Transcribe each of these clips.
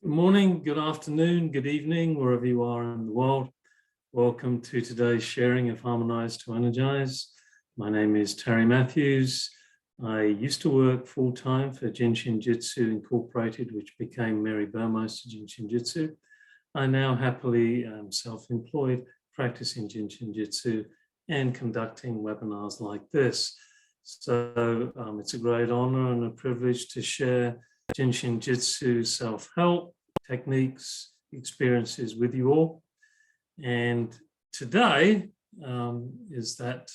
Good morning, good afternoon, good evening, wherever you are in the world. Welcome to today's sharing of Harmonize to Energize. My name is Terry Matthews. I used to work full-time for JIN SHIN JYUTSU Incorporated, which became Mary Burmeister JIN SHIN JYUTSU. I now happily am self-employed, practicing JIN SHIN JYUTSU and conducting webinars like this. So it's a great honor and a privilege to share JIN SHIN JYUTSU self-help techniques, experiences with you all. And today is that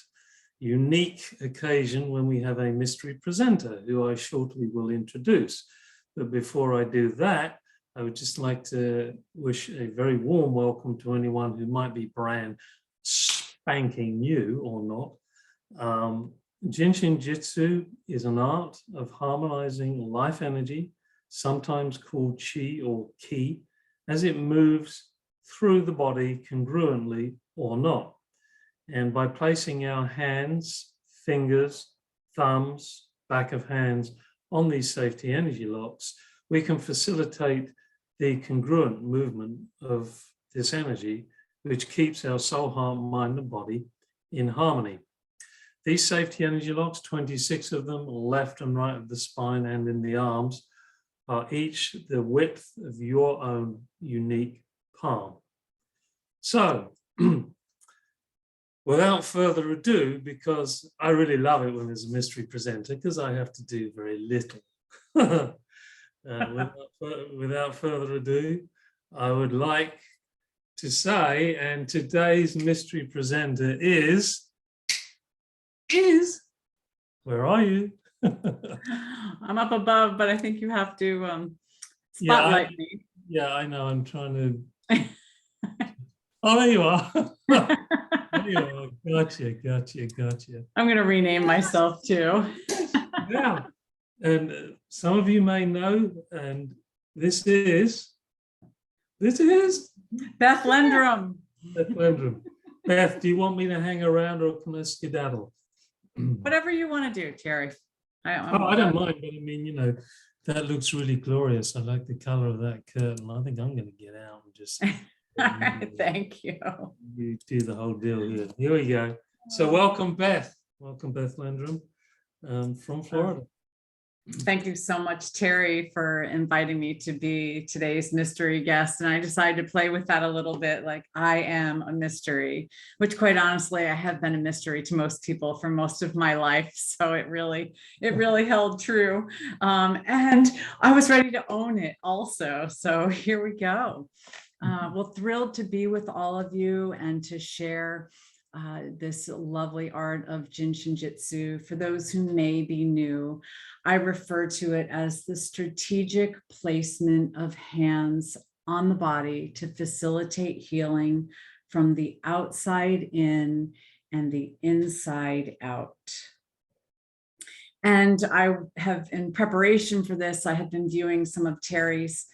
unique occasion when we have a mystery presenter who I shortly will introduce. But before I do that, I would just like to wish a very warm welcome to anyone who might be brand spanking new or not. JIN SHIN JYUTSU is an art of harmonizing life energy, sometimes called chi or ki, as it moves through the body congruently or not. And by placing our hands, fingers, thumbs, back of hands on these safety energy locks, we can facilitate the congruent movement of this energy, which keeps our soul, heart, mind, and body in harmony. These safety energy locks, 26 of them, left and right of the spine and in the arms, are each the width of your own unique palm. So, without further ado, because I really love it when there's a mystery presenter, because I have to do very little. Without further ado, I would like to say, and today's mystery presenter is, where are you? I'm up above, but I think you have to spotlight me. Yeah, I know. I'm trying to. Oh, there you are. There you are. Gotcha. I'm going to rename myself too. Yeah, and some of you may know, and this is Beth Lendrum. Beth Lendrum. Beth, do you want me to hang around or can I skedaddle? Whatever you want to do, Terry. I don't mind, but I mean, you know, that looks really glorious. I like the color of that curtain. I think I'm going to get out and just. Thank you. You do the whole deal here. Here we go. So welcome, Beth. Welcome, Beth Lendrum from Florida. Thank you so much, Terry, for inviting me to be today's mystery guest. And I decided to play with that a little bit, like I am a mystery, which quite honestly, I have been a mystery to most people for most of my life. So it really held true. And I was ready to own it also. So here we go. Well, thrilled to be with all of you and to share this lovely art of JIN SHIN JYUTSU. For those who may be new, I refer to it as the strategic placement of hands on the body to facilitate healing from the outside in and the inside out. And I have, in preparation for this, I have been viewing some of Terry's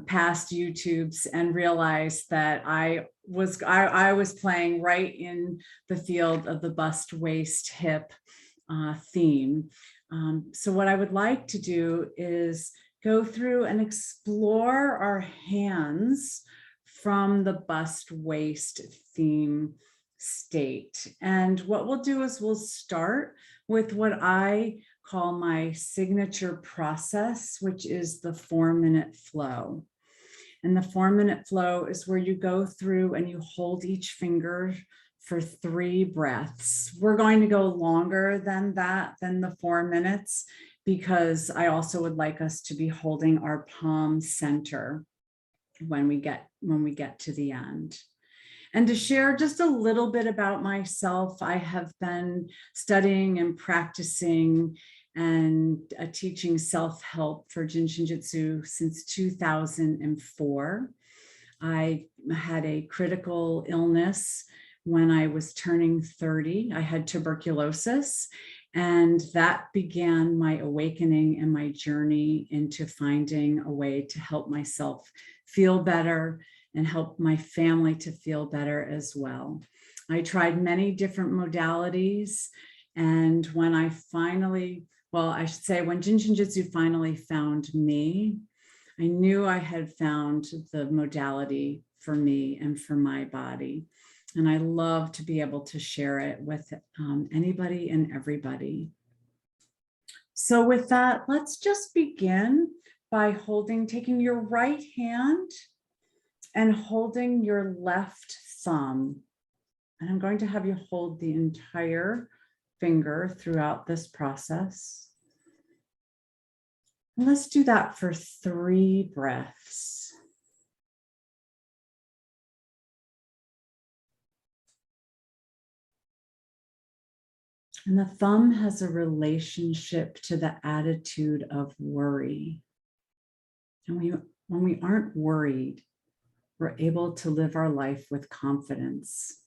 past YouTubes and realized that I was playing right in the field of the bust, waist, hip theme. So what I would like to do is go through and explore our hands from the bust, waist theme state. And what we'll do is we'll start with what I call my signature process, which is the 4-minute flow. And the 4-minute flow is where you go through and you hold each finger for 3 breaths. We're going to go longer than that, than the 4 minutes, because I also would like us to be holding our palm center when we get to the end. And to share just a little bit about myself, I have been studying and practicing and teaching self-help for JIN SHIN JYUTSU since 2004. I had a critical illness when I was turning 30. I had tuberculosis, and that began my awakening and my journey into finding a way to help myself feel better and help my family to feel better as well. I tried many different modalities, and when I finally, well, I should say when JIN SHIN JYUTSU finally found me, I knew I had found the modality for me and for my body. And I love to be able to share it with anybody and everybody. So with that, let's just begin by taking your right hand and holding your left thumb. And I'm going to have you hold the entire finger throughout this process. And let's do that for 3 breaths. And the thumb has a relationship to the attitude of worry. And when we aren't worried, we're able to live our life with confidence.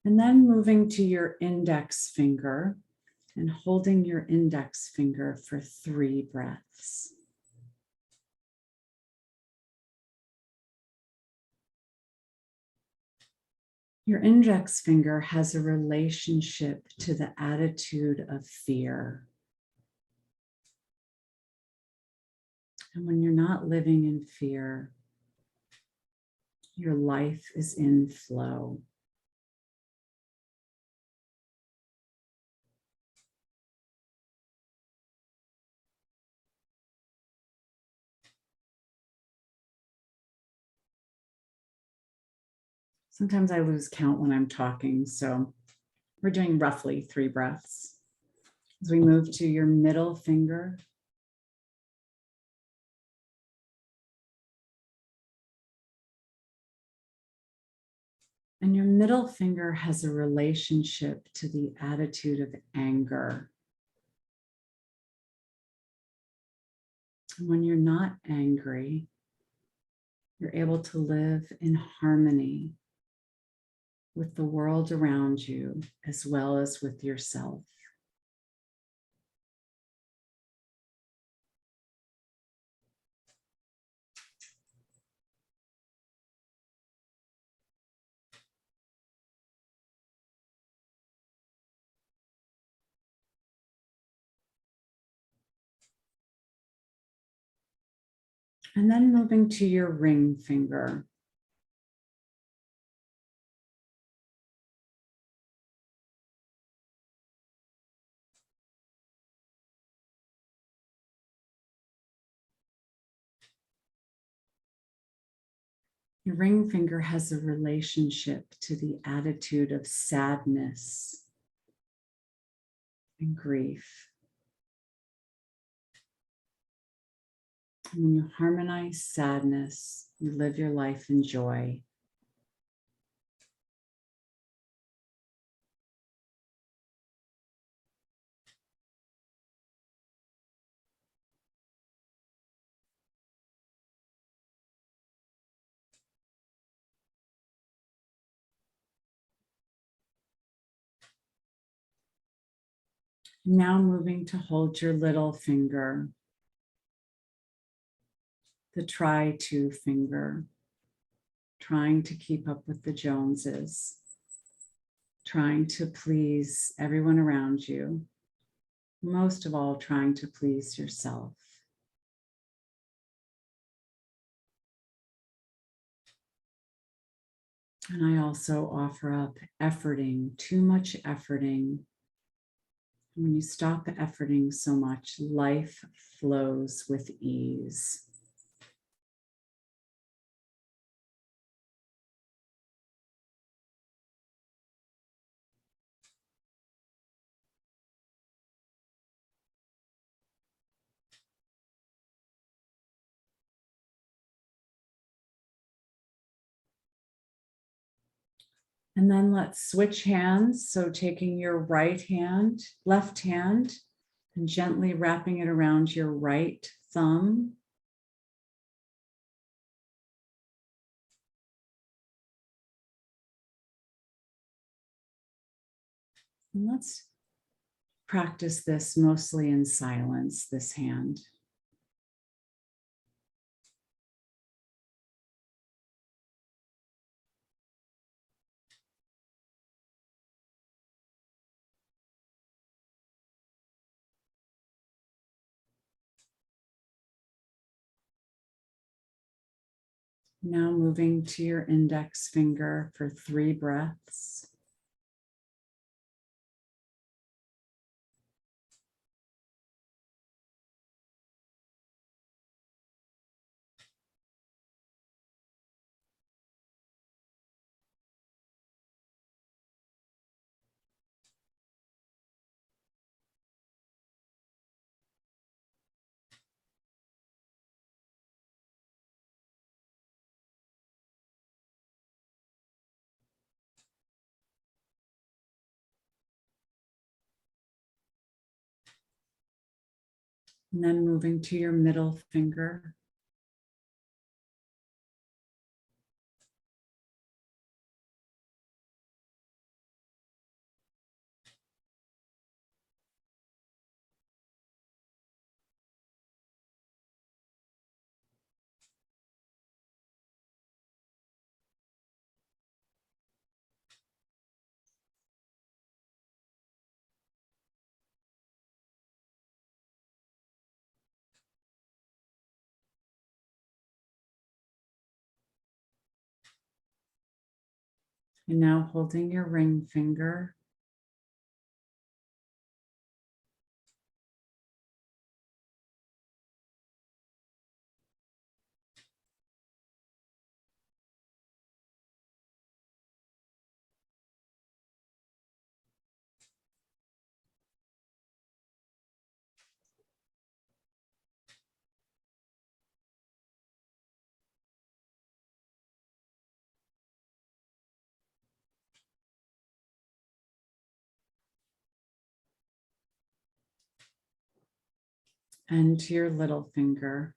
And then moving to your index finger and holding your index finger for 3 breaths. Your index finger has a relationship to the attitude of fear. And when you're not living in fear, your life is in flow. Sometimes I lose count when I'm talking, so we're doing roughly 3 breaths. As we move to your middle finger, and your middle finger has a relationship to the attitude of anger. And when you're not angry, you're able to live in harmony with the world around you, as well as with yourself. And then moving to your ring finger. Your ring finger has a relationship to the attitude of sadness and grief. And when you harmonize sadness, you live your life in joy. Now moving to hold your little finger, the try to finger, trying to keep up with the Joneses, trying to please everyone around you, most of all, trying to please yourself. And I also offer up efforting, too much efforting. When you stop efforting so much, life flows with ease. And then let's switch hands. So taking your left hand, and gently wrapping it around your right thumb. And let's practice this mostly in silence, this hand. Now moving to your index finger for 3 breaths. And then moving to your middle finger. And now holding your ring finger. And to your little finger.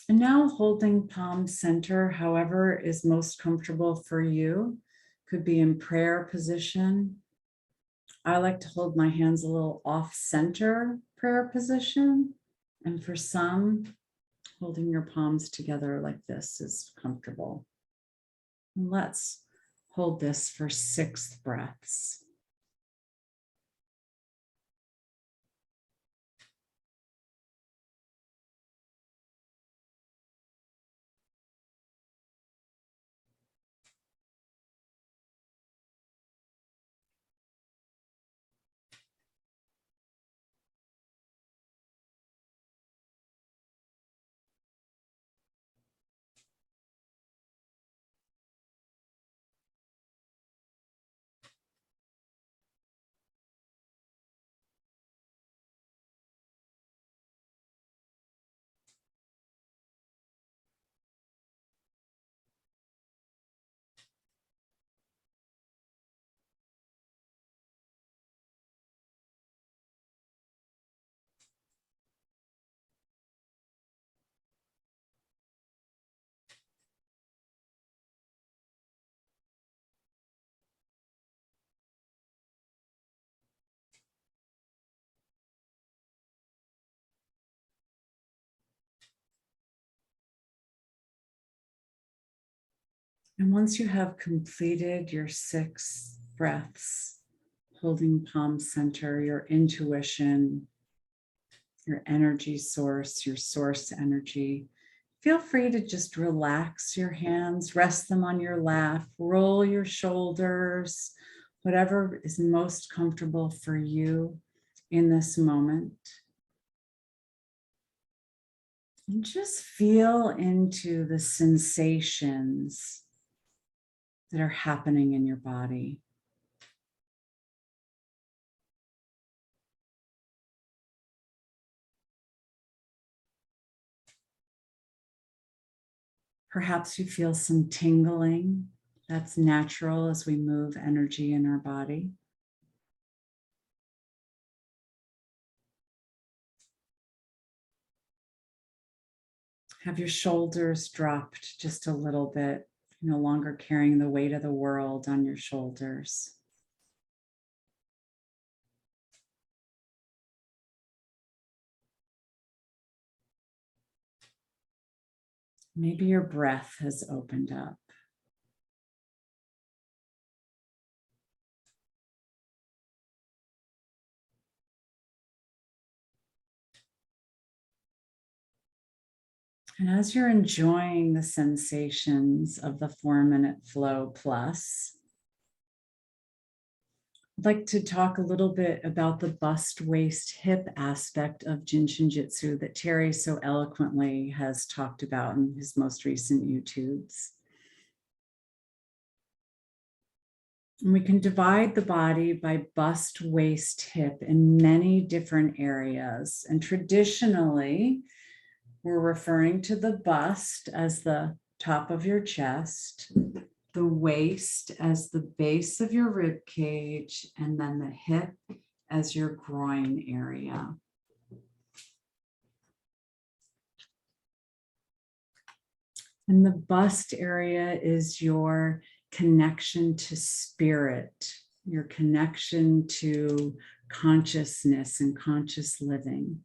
And now holding palm center, however is most comfortable for you. Could be in prayer position. I like to hold my hands a little off center prayer position. And for some, holding your palms together like this is comfortable. And let's hold this for 6 breaths. And once you have completed your 6 breaths, holding palm center, your intuition, your energy source, your source energy, feel free to just relax your hands, rest them on your lap, roll your shoulders, whatever is most comfortable for you in this moment. And just feel into the sensations that are happening in your body. Perhaps you feel some tingling. That's natural as we move energy in our body. Have your shoulders dropped just a little bit, no longer carrying the weight of the world on your shoulders. Maybe your breath has opened up. And as you're enjoying the sensations of the 4-minute flow plus, I'd like to talk a little bit about the bust, waist, hip aspect of JIN SHIN JYUTSU that Terry so eloquently has talked about in his most recent YouTubes. And we can divide the body by bust, waist, hip in many different areas. And traditionally, we're referring to the bust as the top of your chest, the waist as the base of your rib cage, and then the hip as your groin area. And the bust area is your connection to spirit, your connection to consciousness and conscious living.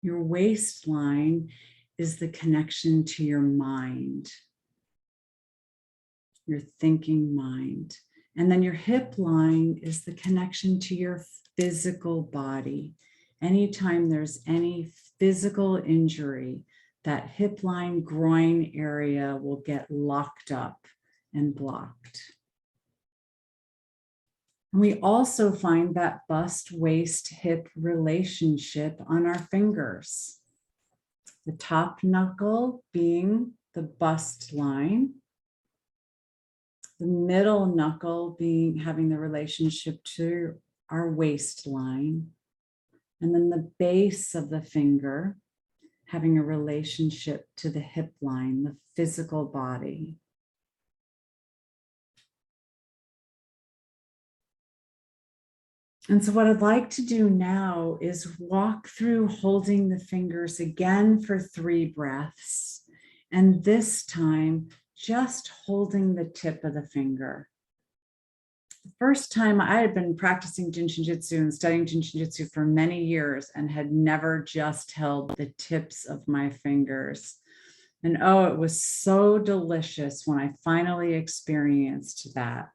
Your waistline is the connection to your mind, your thinking mind. And then your hip line is the connection to your physical body. Anytime there's any physical injury, that hip line groin area will get locked up and blocked. And we also find that bust, waist, hip relationship on our fingers. The top knuckle being the bust line, the middle knuckle having the relationship to our waistline, and then the base of the finger having a relationship to the hip line, the physical body. And so what I'd like to do now is walk through holding the fingers again for 3 breaths. And this time, just holding the tip of the finger. The first time I had been practicing JIN SHIN JYUTSU and studying JIN SHIN JYUTSU for many years and had never just held the tips of my fingers. And oh, it was so delicious when I finally experienced that.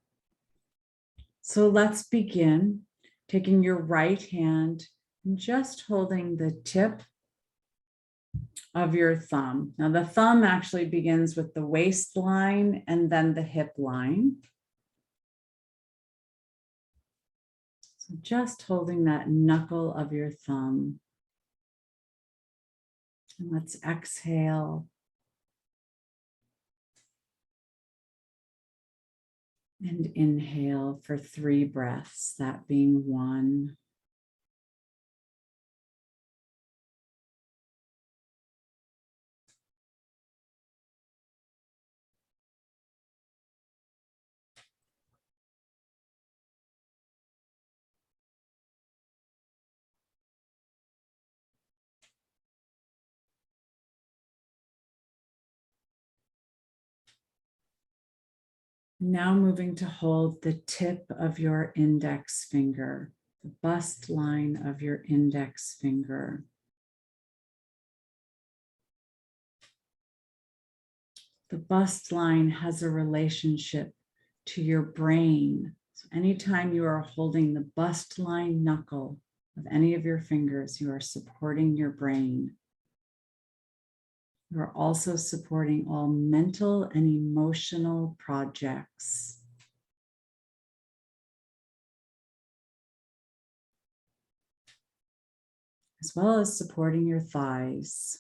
So let's begin. Taking your right hand and just holding the tip of your thumb. Now the thumb actually begins with the waistline and then the hip line. So just holding that knuckle of your thumb. And let's exhale. And inhale for 3 breaths, that being 1. Now moving to hold the tip of your index finger, the bust line of your index finger. The bust line has a relationship to your brain. So anytime you are holding the bust line knuckle of any of your fingers, you are supporting your brain. You are also supporting all mental and emotional projects. As well as supporting your thighs.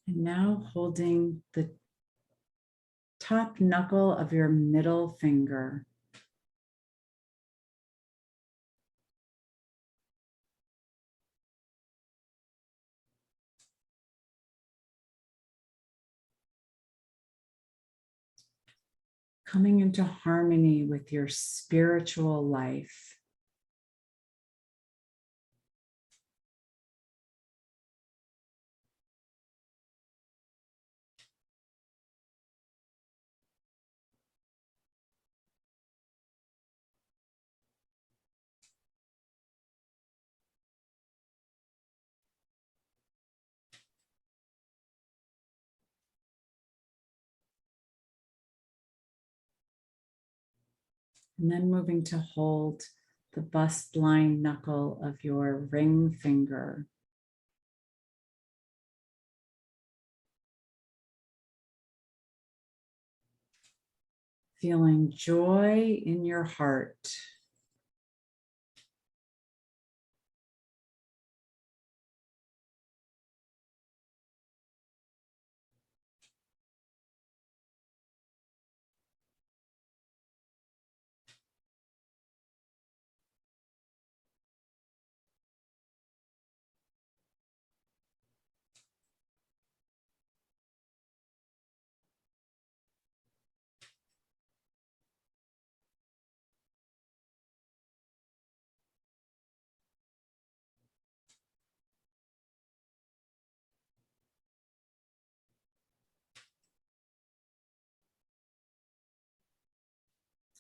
And now holding the top knuckle of your middle finger. coming into harmony with your spiritual life. And then moving to hold the bust line knuckle of your ring finger. Feeling joy in your heart.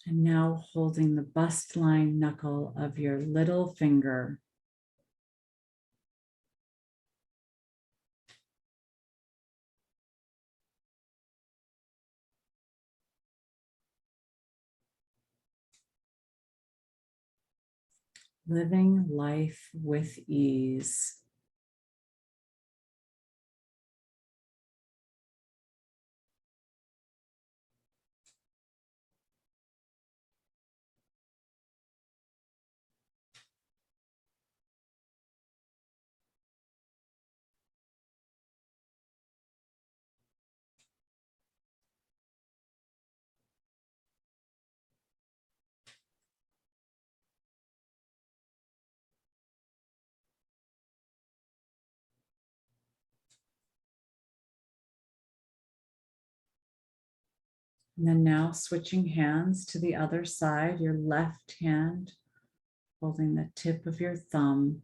And now holding the bust line knuckle of your little finger. Living life with ease. And then now switching hands to the other side, your left hand holding the tip of your thumb.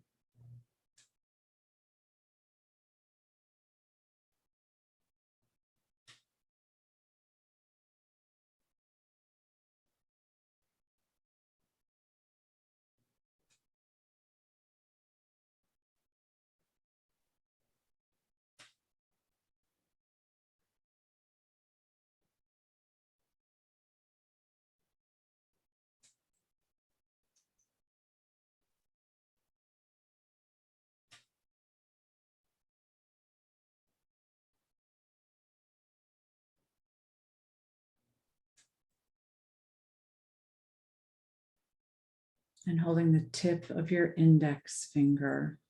And holding the tip of your index finger.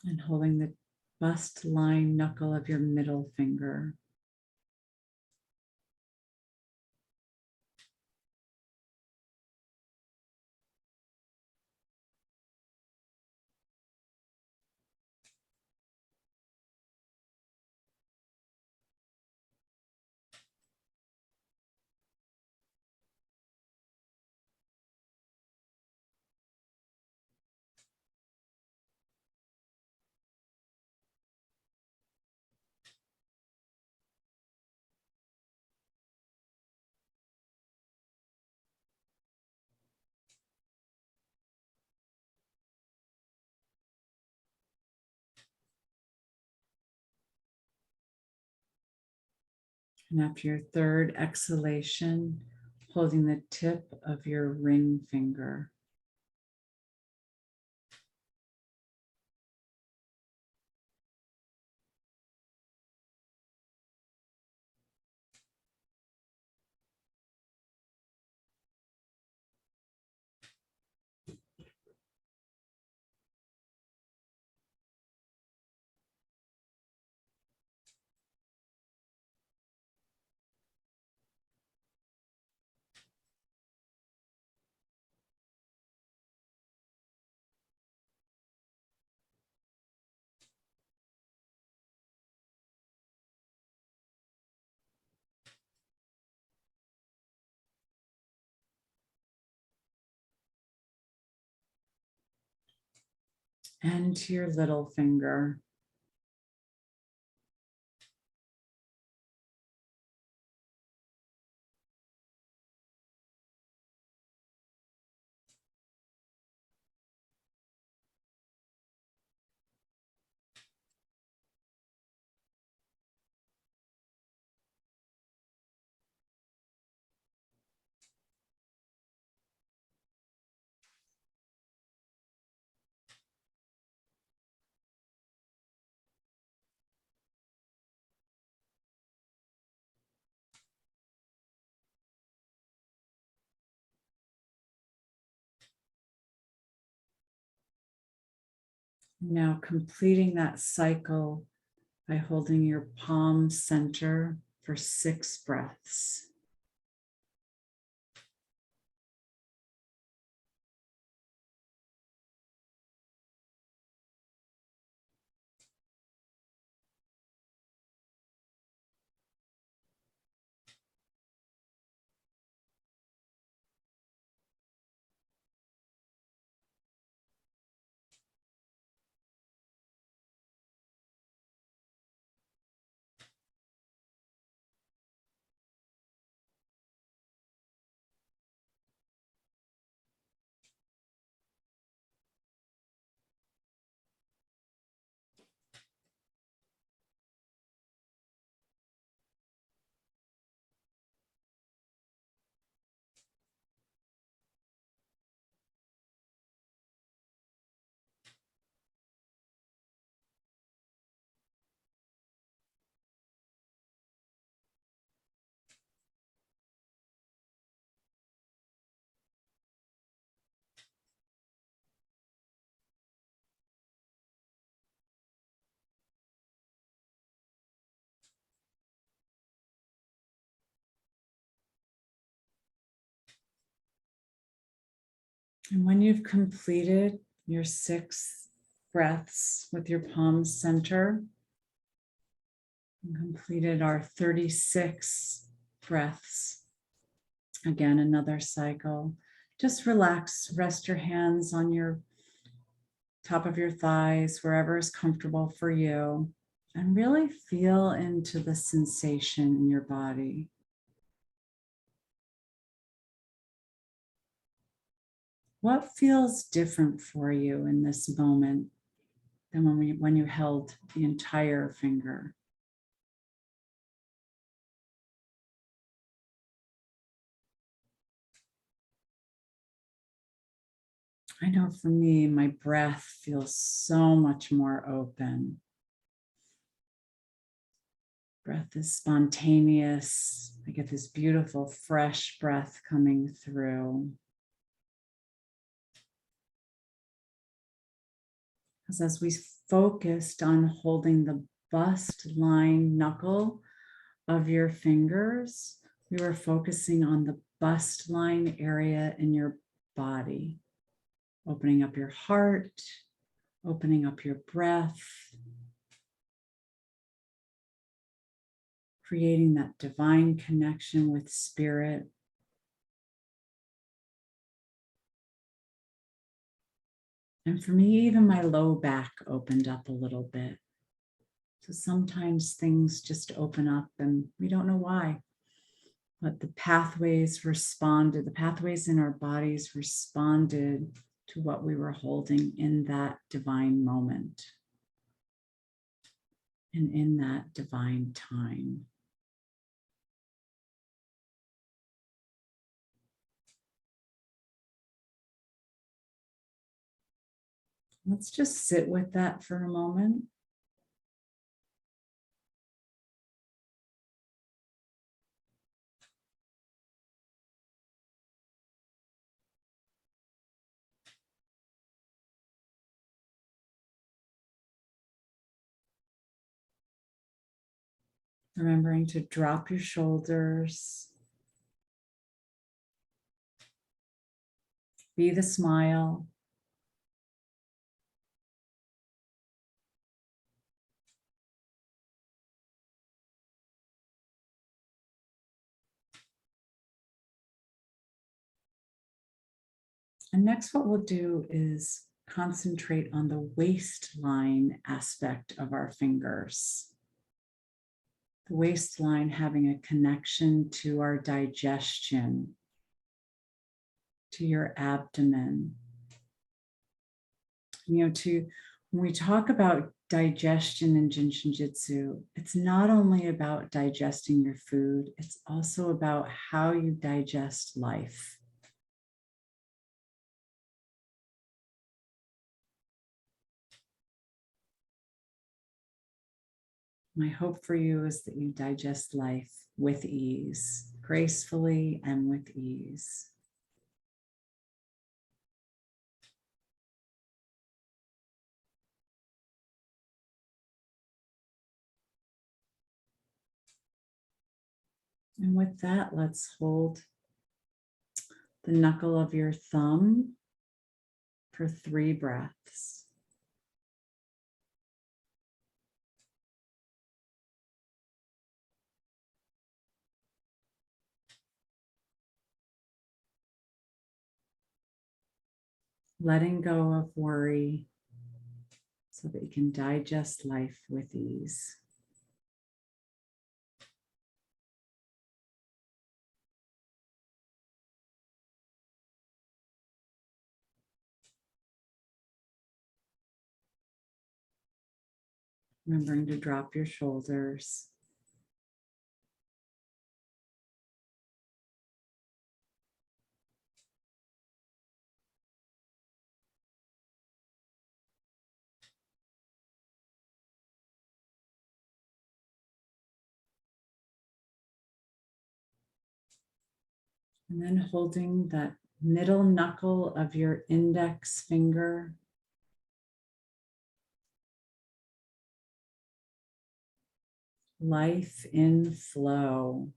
And holding the bust line knuckle of your middle finger. And after your third exhalation, holding the tip of your ring finger. and to your little finger. Now completing that cycle by holding your palm center for 6 breaths. And when you've completed your 6 breaths with your palms center, and completed our 36 breaths, again, another cycle, just relax, rest your hands on your top of your thighs, wherever is comfortable for you, and really feel into the sensation in your body. What feels different for you in this moment than when you held the entire finger? I know for me, my breath feels so much more open. Breath is spontaneous. I get this beautiful, fresh breath coming through. Because as we focused on holding the bust line knuckle of your fingers, we were focusing on the bust line area in your body, opening up your heart, opening up your breath, creating that divine connection with spirit. And for me, even my low back opened up a little bit. So sometimes things just open up and we don't know why. But the pathways responded, the pathways in our bodies responded to what we were holding in that divine moment and in that divine time. Let's just sit with that for a moment. Remembering to drop your shoulders. Be the smile. And next, what we'll do is concentrate on the waistline aspect of our fingers. The waistline having a connection to our digestion, to your abdomen. When we talk about digestion in JIN SHIN JYUTSU, it's not only about digesting your food, it's also about how you digest life. My hope for you is that you digest life with ease, gracefully and with ease. And with that, let's hold the knuckle of your thumb for 3 breaths. Letting go of worry so that you can digest life with ease. Remembering to drop your shoulders. And then holding that middle knuckle of your index finger. Life in flow.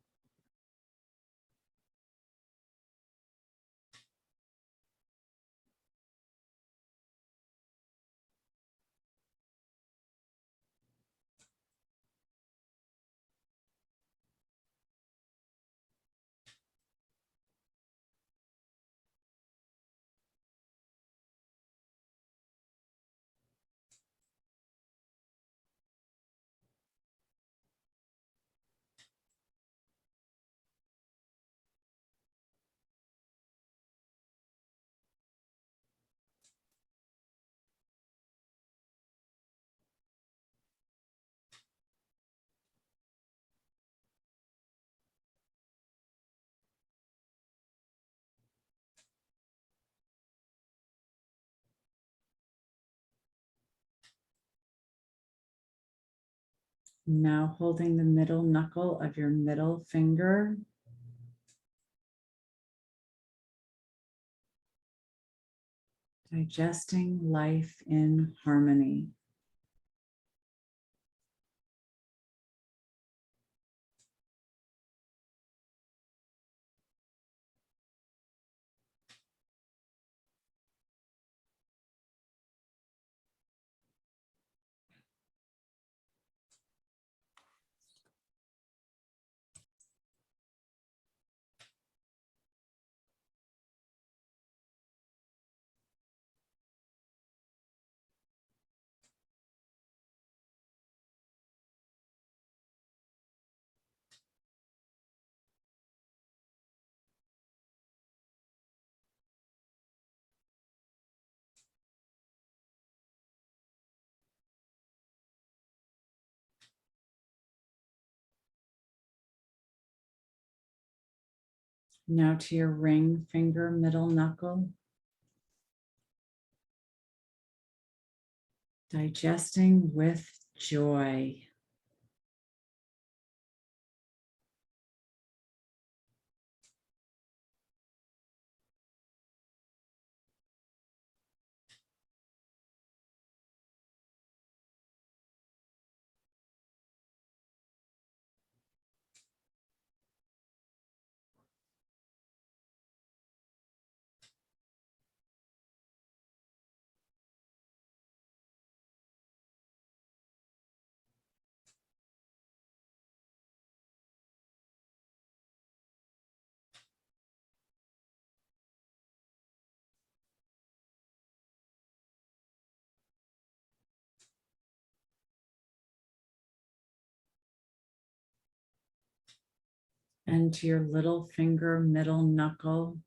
Now holding the middle knuckle of your middle finger. Digesting life in harmony. Now to your ring finger, middle knuckle. Digesting with joy. and to your little finger, middle knuckle.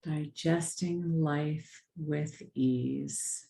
Digesting life with ease.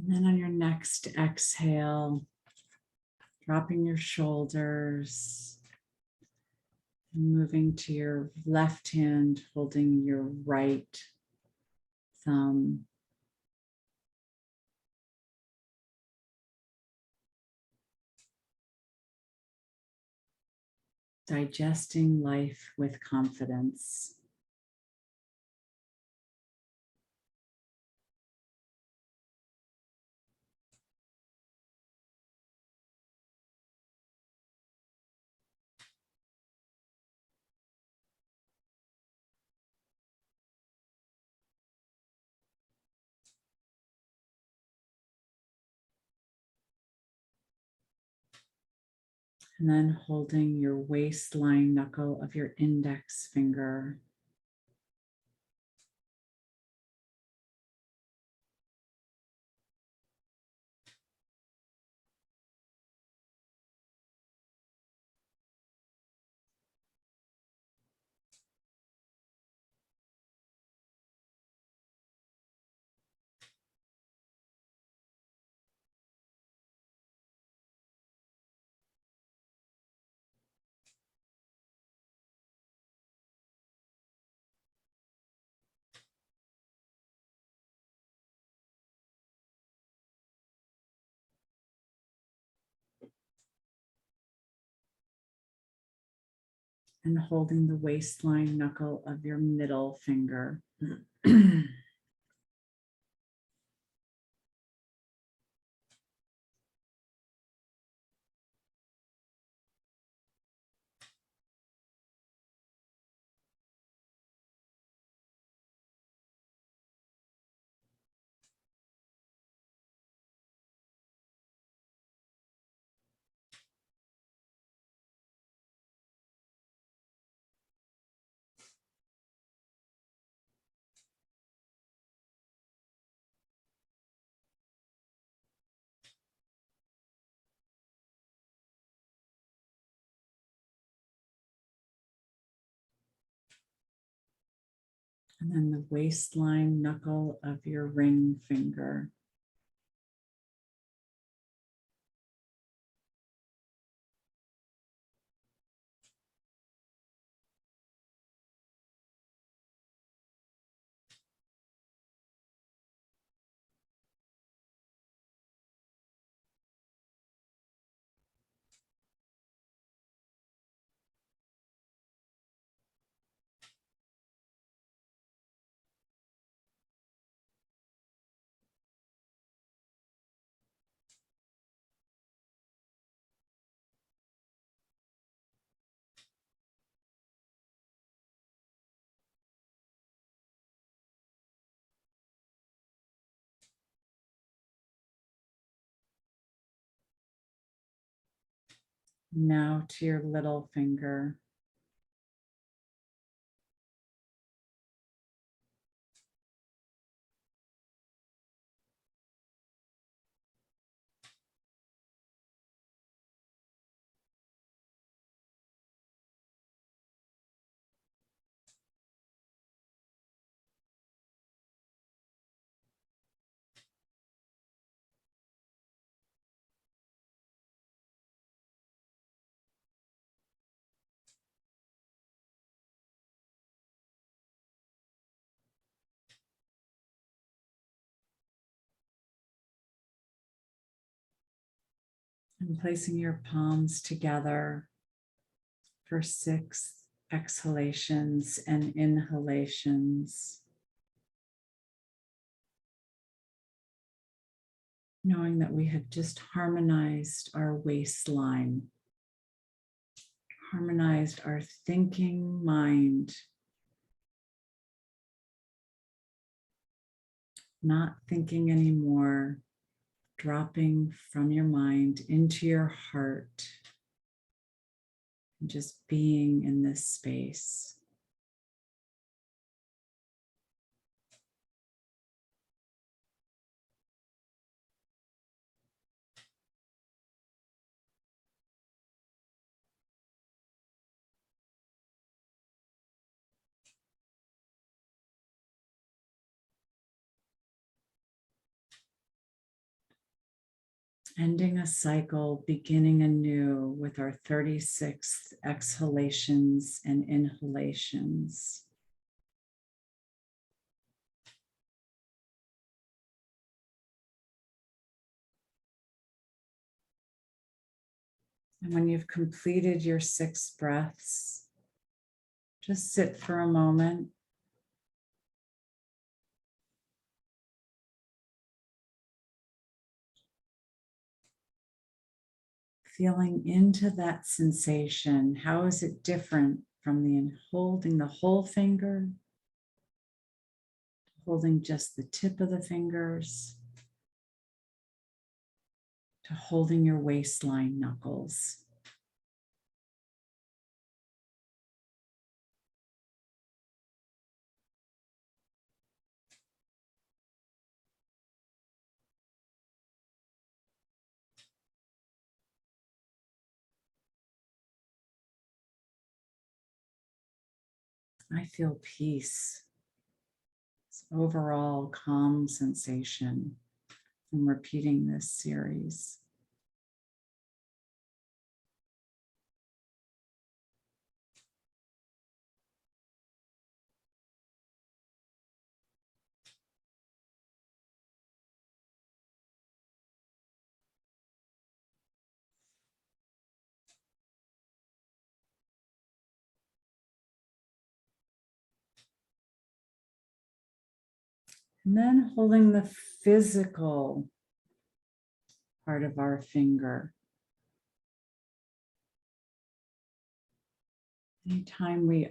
And then on your next exhale, dropping your shoulders, and moving to your left hand, holding your right thumb. Digesting life with confidence. And then holding your waistline knuckle of your index finger. And holding the waistline knuckle of your middle finger. And then the waistline knuckle of your ring finger. Now to your little finger. And placing your palms together for 6 exhalations and inhalations. Knowing that we have just harmonized our waistline, harmonized our thinking mind, not thinking anymore, dropping from your mind into your heart, and just being in this space. Ending a cycle, beginning anew with our 36th exhalations and inhalations. And when you've completed your 6 breaths, just sit for a moment. Feeling into that sensation. How is it different from holding the whole finger, holding just the tip of the fingers, to holding your waistline knuckles? I feel peace. It's overall calm sensation from repeating this series. And then holding the physical part of our finger. Anytime we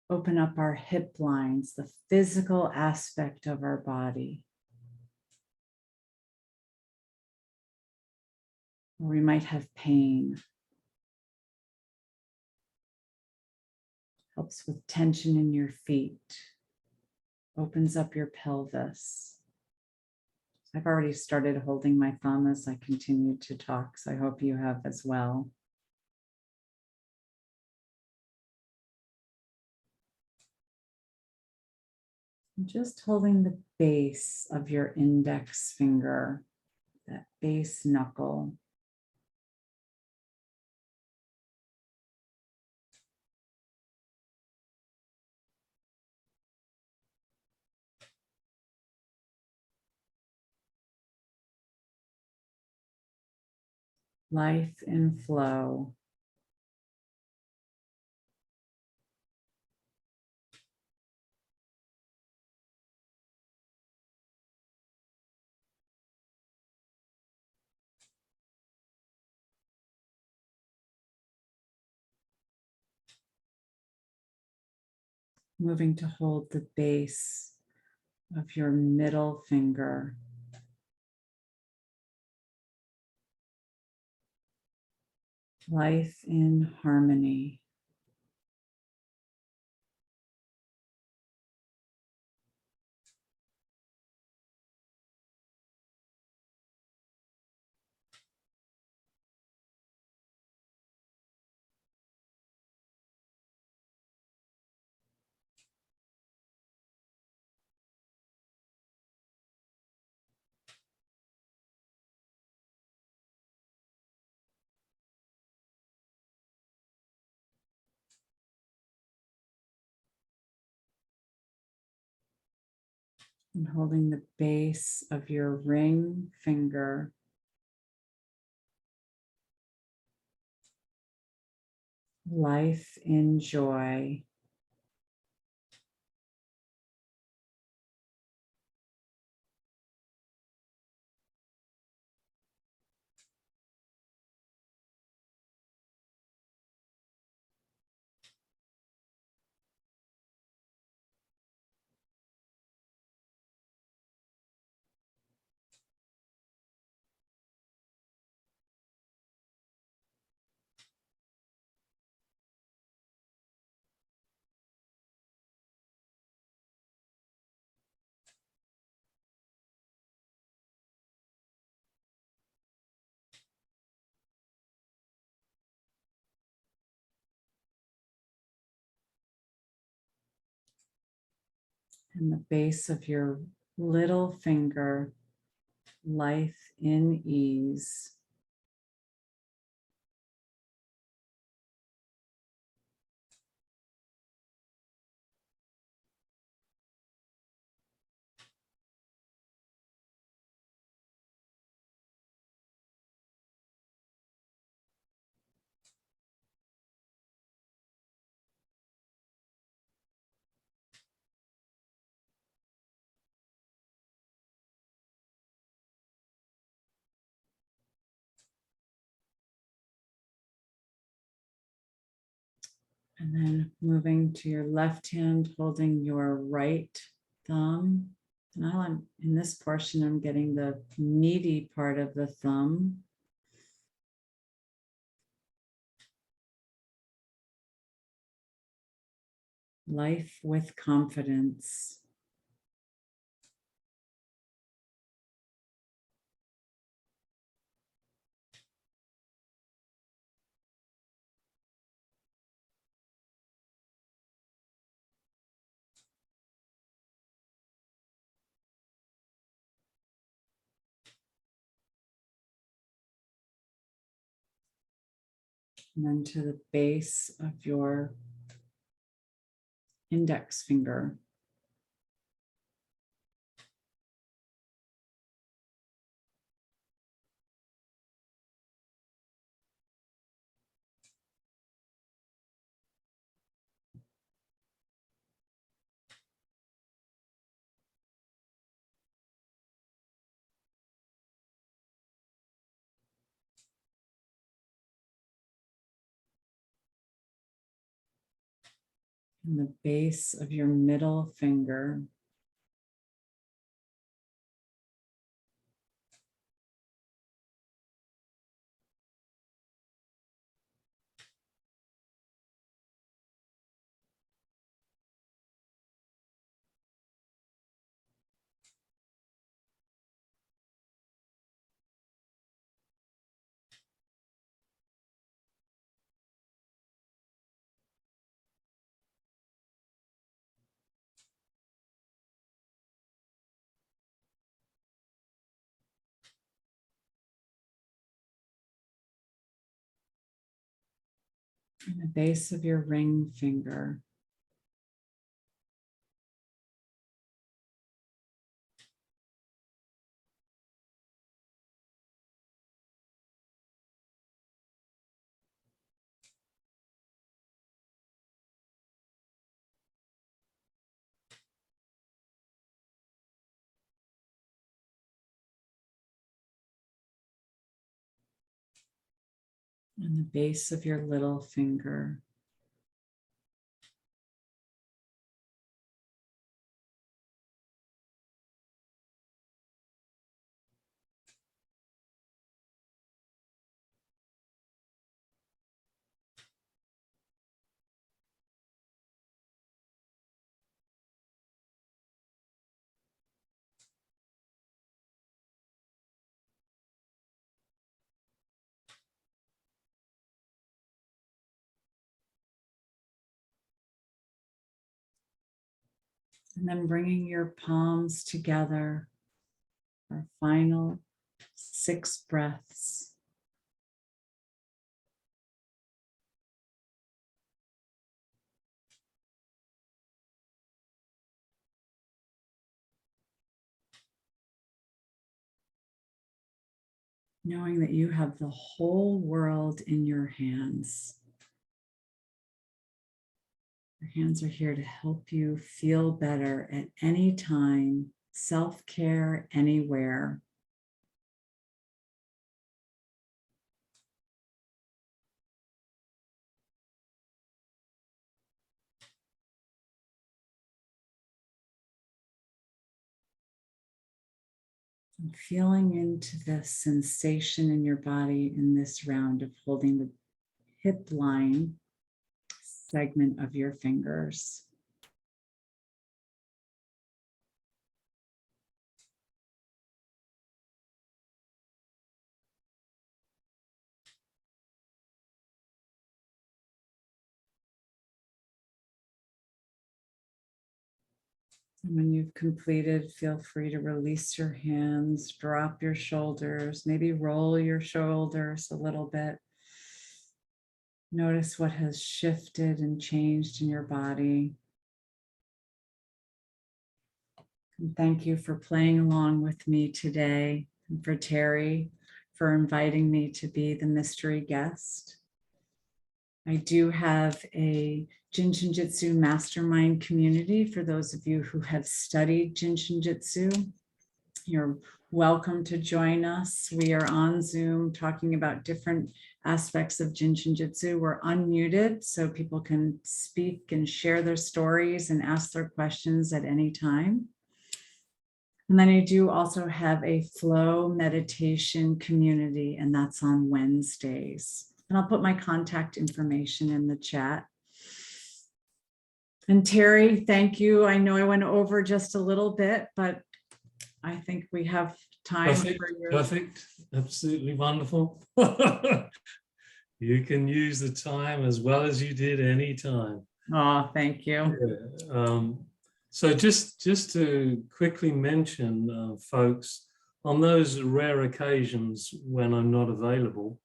open up our hip lines, the physical aspect of our body, or we might have pain. Helps with tension in your feet, opens up your pelvis. I've already started holding my thumb as I continue to talk, so I hope you have as well. Just holding the base of your index finger, that base knuckle. Life in flow. Moving to hold the base of your middle finger. Life in harmony. And holding the base of your ring finger. life in joy. And the base of your little finger, life in ease. And then moving to your left hand, holding your right thumb. Now I'm in this portion, I'm getting the meaty part of the thumb. Life with confidence. And then to the base of your index finger. And the base of your middle finger. And the base of your ring finger. And the base of your little finger. And then bringing your palms together for final 6 breaths. Knowing that you have the whole world in your hands. Your hands are here to help you feel better at any time, self-care anywhere. And feeling into the sensation in your body in this round of holding the hip line segment of your fingers. And when you've completed, feel free to release your hands, drop your shoulders, maybe roll your shoulders a little bit. Notice what has shifted and changed in your body. And thank you for playing along with me today, and for Terry for inviting me to be the mystery guest. I do have a JIN SHIN JYUTSU mastermind community for those of you who have studied JIN SHIN JYUTSU. You're welcome to join us. We are on Zoom talking about different aspects of JIN SHIN JYUTSU. We're unmuted so people can speak and share their stories and ask their questions at any time. And then I do also have a flow meditation community, and that's on Wednesdays. And I'll put my contact information in the chat. And Terry, thank you. I know I went over just a little bit, but I think we have time for your... Perfect, absolutely wonderful. You can use the time as well as you did any time. Oh, thank you. Yeah. So just to quickly mention, folks, on those rare occasions when I'm not available,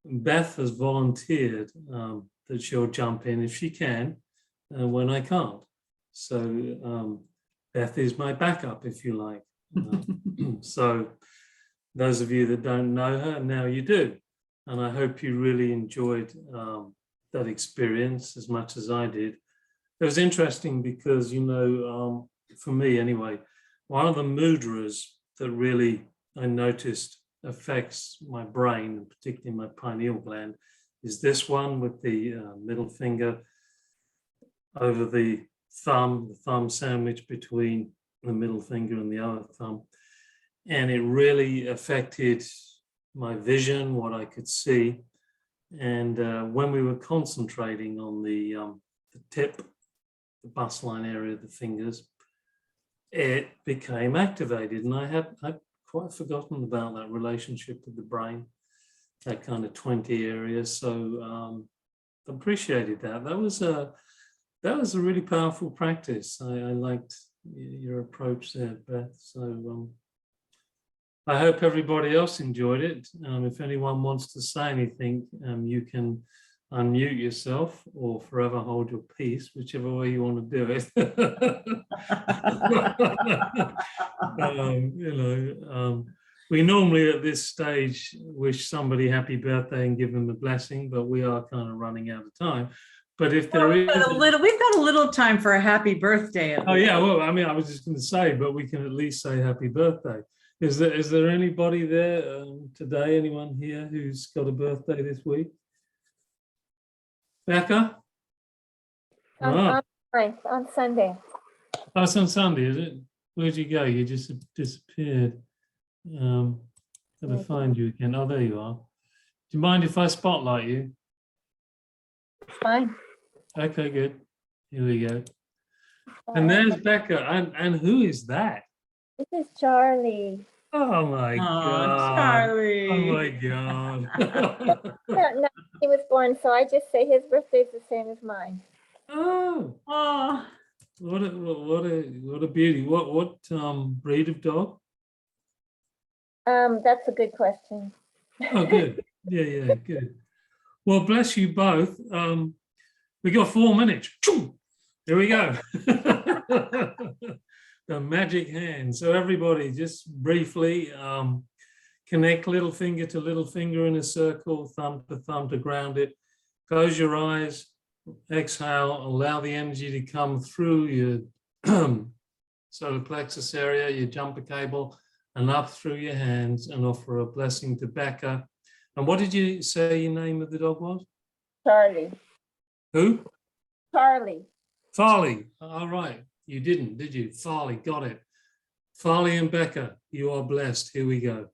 Beth has volunteered that she'll jump in if she can when I can't. So Beth is my backup, if you like. So those of you that don't know her, now you do. And I hope you really enjoyed that experience as much as I did. It was interesting because, you know, for me anyway, one of the mudras that really I noticed affects my brain, and particularly my pineal gland, is this one with the middle finger over the thumb sandwich between the middle finger and the other thumb. And it really affected my vision, what I could see. And when we were concentrating on the tip, the bus line area of the fingers, it became activated. And I'd quite forgotten about that relationship with the brain, that kind of 20 area. So appreciated that. That was a really powerful practice. I liked your approach there, Beth. So I hope everybody else enjoyed it. If anyone wants to say anything, you can unmute yourself or forever hold your peace, whichever way you want to do it. We normally at this stage wish somebody happy birthday and give them a blessing, but we are kind of running out of time. But if there is we've got a little time for a happy birthday. Oh yeah, well, I mean, I was just going to say, but we can at least say happy birthday. Is there anybody there today? Anyone here who's got a birthday this week? Becca? On Sunday. Oh, it's on Sunday, is it? Where'd you go? You just disappeared. Gotta find you again. Oh, there you are. Do you mind if I spotlight you? Fine. Okay, good. Here we go. And there's Becca. And who is that? This is Charlie. Oh my God. Charlie. Oh my God. No, he was born, so I just say his birthday is the same as mine. Oh. What a beauty. What breed of dog? That's a good question. Oh, good. Yeah, good. Well, bless you both. We got 4 minutes. Here we go. The magic hand. So everybody, just briefly connect little finger to little finger in a circle, thumb to ground it. Close your eyes exhale, allow the energy to come through your solar plexus area, your jumper cable, and up through your hands, and offer a blessing to Becca. And what did you say your name of the dog was? Charlie. Who? Charlie. Farley. All right. You didn't, did you? Farley, got it. Farley and Becca, you are blessed. Here we go.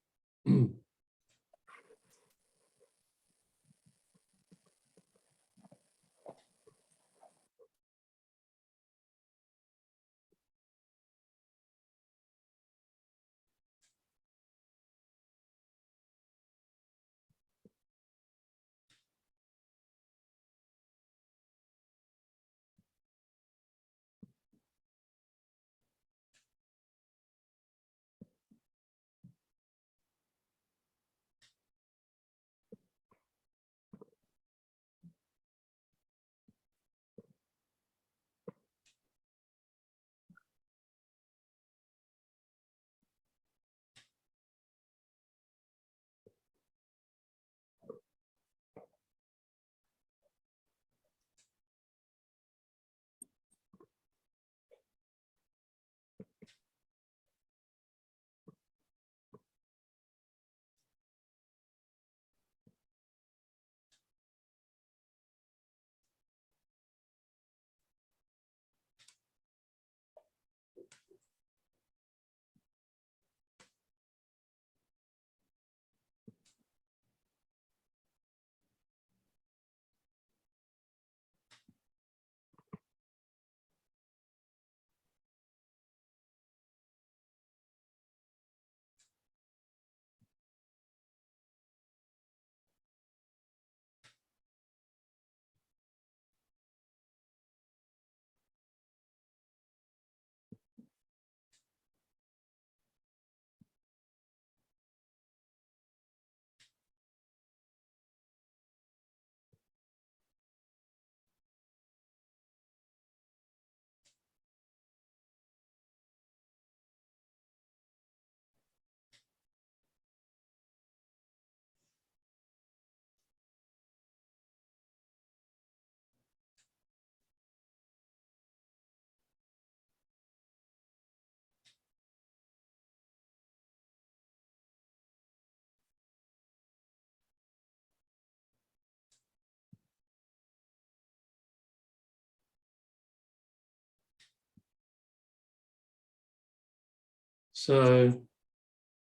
So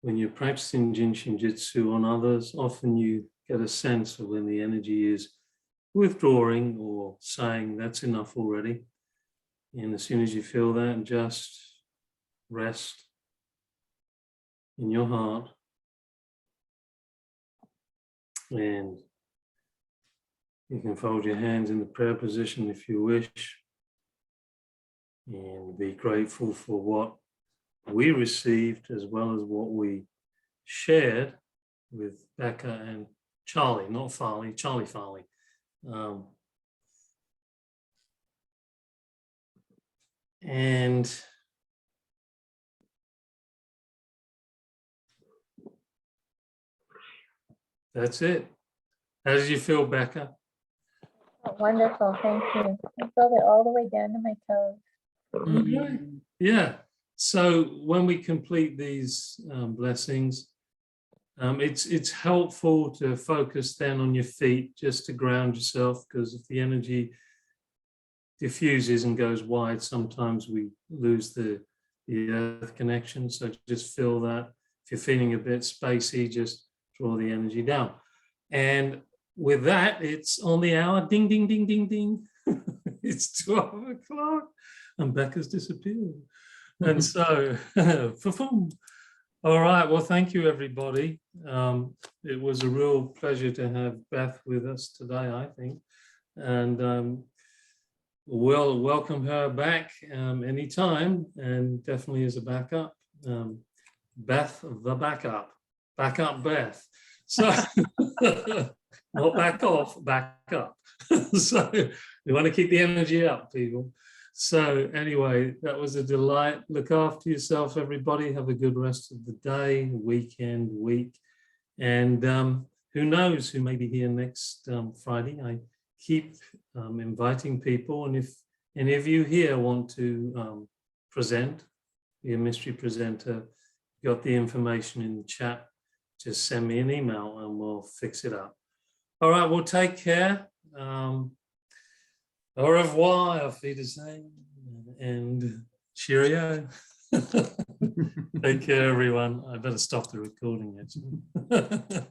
when you're practicing JIN SHIN JYUTSU on others, often you get a sense of when the energy is withdrawing or saying that's enough already. And as soon as you feel that, just rest in your heart. And you can fold your hands in the prayer position if you wish. And be grateful for what we received as well as what we shared with Becca and Charlie, not Farley, Charlie Farley. And that's it. How did you feel, Becca? Oh, wonderful. Thank you. I felt it all the way down to my toes. Okay. Yeah. So when we complete these blessings, it's helpful to focus then on your feet just to ground yourself, because if the energy diffuses and goes wide, sometimes we lose the earth connection. So just feel that. If you're feeling a bit spacey, just draw the energy down. And with that, it's on the hour. Ding, ding, ding, ding, ding. It's 12 o'clock and Becca's disappeared. And so, all right, well, thank you, everybody. It was a real pleasure to have Beth with us today, I think. And we'll welcome her back anytime, and definitely as a backup. Beth, the backup Beth. So, not back off, back up. So we want to keep the energy up, people. So anyway, that was a delight. Look after yourself, everybody. Have a good rest of the day, weekend, week. And who knows who may be here next Friday. I keep inviting people. And if any of you here want to present, be a mystery presenter, you got the information in the chat, just send me an email and we'll fix it up. All right, well, take care. Au revoir, auf Wiedersehen, and cheerio. Take care, everyone. I better stop the recording, actually.